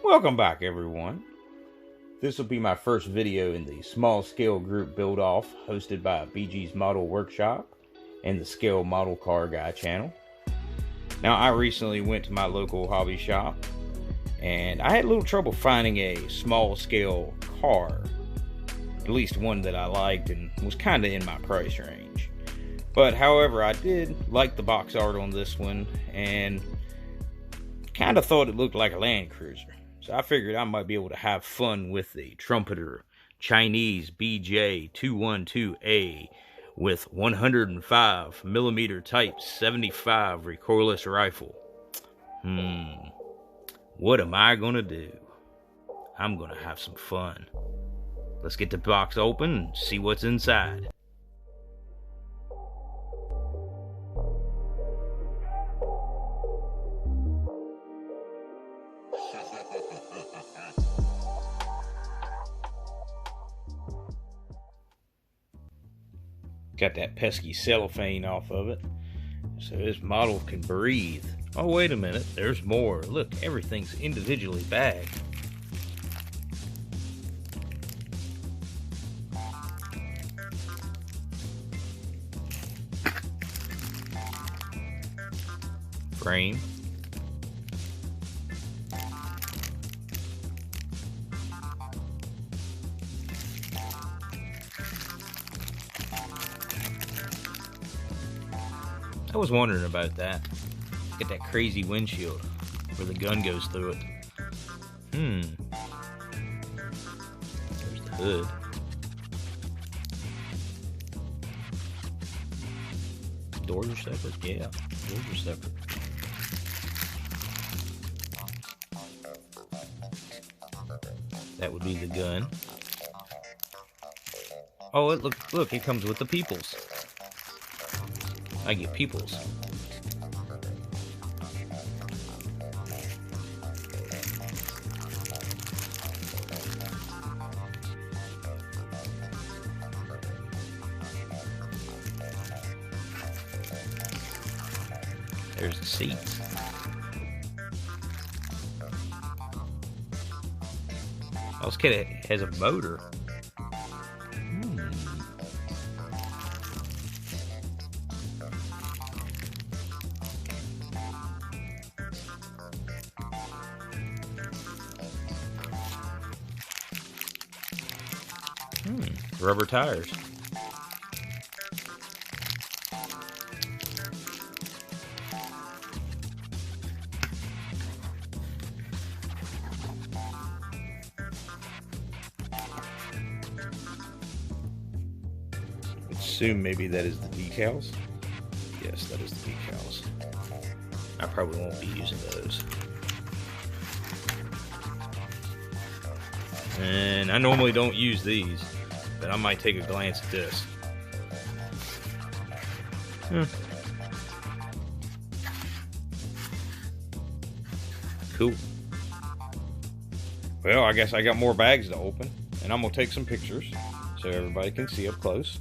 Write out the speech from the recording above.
Welcome back, everyone. This will be my first video in the small scale group build off hosted by BG's Model Workshop and the Scale Model Car Guy channel. Now, I recently went to my local hobby shop and I had a little trouble finding a small scale car, at least one that I liked and was kind of in my price range. But however, I did like the box art on this one and kind of thought it looked like a Land Cruiser. So I figured I might be able to have fun with the Trumpeter Bj212A with 105mm Type 75 recoilless rifle. What am I gonna do? I'm gonna have some fun. Let's get the box open and see what's inside. Got that pesky cellophane off of it, so this model can breathe. Oh, wait a minute, there's more. Look, everything's individually bagged. Frame. I was wondering about that. Get that crazy windshield where the gun goes through it. There's the hood. Doors are separate? Yeah, doors are separate. That would be the gun. Oh, look, it comes with the peoples. I get peoples. There's the seats. Oh, this kid has a motor. Rubber tires. Assume maybe that is the decals. Yes, that is the decals. I probably won't be using those. And I normally don't use these, but I might take a glance at this. Cool. Well, I guess I got more bags to open, and I'm gonna take some pictures so everybody can see up close.